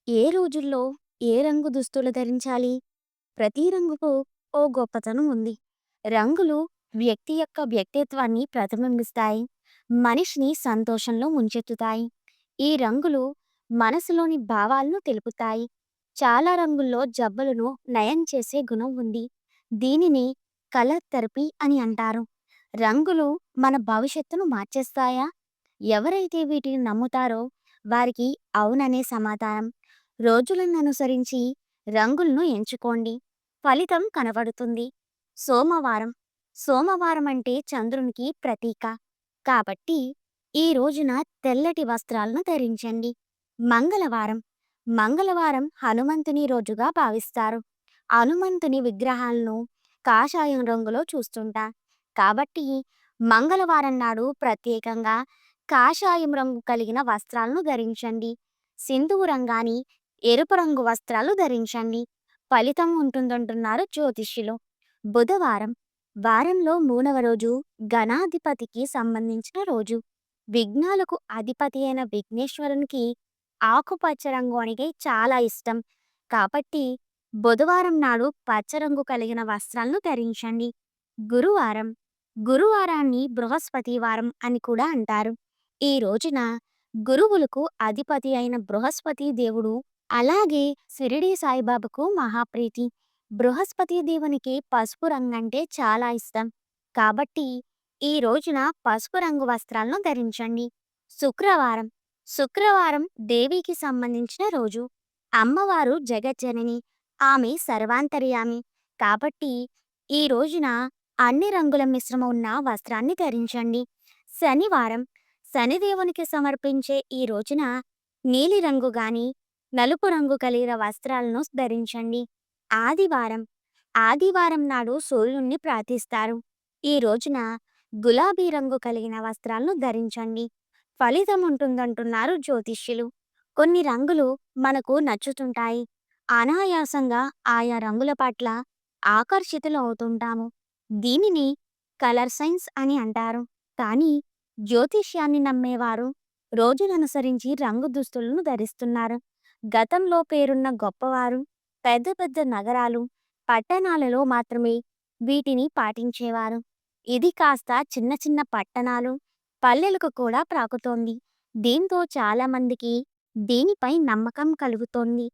ఏ రోజుల్లో ఏ రంగు దుస్తులు ధరించాలి? ప్రతి రంగుకు ఓ గొప్పతనం ఉంది. రంగులు వ్యక్తి యొక్క వ్యక్తిత్వాన్ని ప్రతిబింబిస్తాయి. మనిషిని సంతోషంలో ముంచెత్తుతాయి. ఈ రంగులు మనసులోని భావాలను తెలుపుతాయి. చాలా రంగుల్లో జబ్బులను నయం చేసే గుణం ఉంది. దీనిని కలర్ థెరపీ అని అంటారు. రంగులు మన భవిష్యత్తును మార్చేస్తాయా? ఎవరైతే వీటిని నమ్ముతారో వారికి అవుననే సమాధానం. రోజులను అనుసరించి రంగులను ఎంచుకోండి. ఫలితం కనబడుతుంది. సోమవారం. సోమవారం అంటే చంద్రునికి ప్రతీక. కాబట్టి ఈ రోజున తెల్లటి వస్త్రాలను ధరించండి. మంగళవారం. మంగళవారం హనుమంతుని రోజుగా భావిస్తారు. హనుమంతుని విగ్రహాలను కాషాయం రంగులో చూస్తుంటాం. కాబట్టి మంగళవారం నాడు ప్రత్యేకంగా కాషాయం రంగు కలిగిన వస్త్రాలను ధరించండి. సింధూరం గాని, ఎరుపు రంగు వస్త్రాలు ధరించండి. ఫలితం ఉంటుందంటున్నారు జ్యోతిష్యులు. బుధవారం. వారంలో మూడవ రోజు గణాధిపతికి సంబంధించిన రోజు. విఘ్నాలకు అధిపతి అయిన విఘ్నేశ్వరునికి ఆకుపచ్చ రంగు అంటే చాలా ఇష్టం. కాబట్టి బుధవారం నాడు పచ్చ రంగు కలిగిన వస్త్రాలను ధరించండి. గురువారం. గురువారాన్ని బృహస్పతి వారం అని కూడా అంటారు. ఈ రోజున గురువులకు అధిపతి అయిన బృహస్పతి దేవుడు, అలాగే షిరిడీ సాయిబాబాకు మహాప్రీతి. బృహస్పతి దేవునికి పసుపు రంగంటే చాలా ఇష్టం. కాబట్టి ఈ రోజున పసుపు రంగు వస్త్రాలను ధరించండి. శుక్రవారం. శుక్రవారం దేవికి సంబంధించిన రోజు. అమ్మవారు జగజ్జనని. ఆమె సర్వాంతర్యామి. కాబట్టి ఈ రోజున అన్ని రంగుల మిశ్రమం ఉన్న వస్త్రాన్ని ధరించండి. శనివారం. శనిదేవునికి సమర్పించే ఈ రోజున నీలిరంగు గాని, నలుపు రంగు కలిగిన వస్త్రాలను ధరించండి. ఆదివారం. ఆదివారం నాడు సూర్యుడిని ప్రార్థిస్తారు. ఈ రోజున గులాబీ రంగు కలిగిన వస్త్రాలను ధరించండి. ఫలితం ఉంటుందంటున్నారు జ్యోతిష్యులు. కొన్ని రంగులు మనకు నచ్చుతుంటాయి. అనాయాసంగా ఆయా రంగుల పట్ల ఆకర్షితులు అవుతుంటాము. దీనిని కలర్ సైన్స్ అని అంటారు. కానీ జ్యోతిష్యాన్ని నమ్మేవారు రోజుననుసరించి రంగు దుస్తులను ధరిస్తున్నారు. గతంలో పేరున్న గొప్పవారు పెద్ద పెద్ద నగరాలు, పట్టణాలలో మాత్రమే వీటిని పాటించేవారు. ఇది కాస్త చిన్న చిన్న పట్టణాలు, పల్లెలకు కూడా ప్రాకుతోంది. దీంతో చాలామందికి దీనిపై నమ్మకం కలుగుతోంది.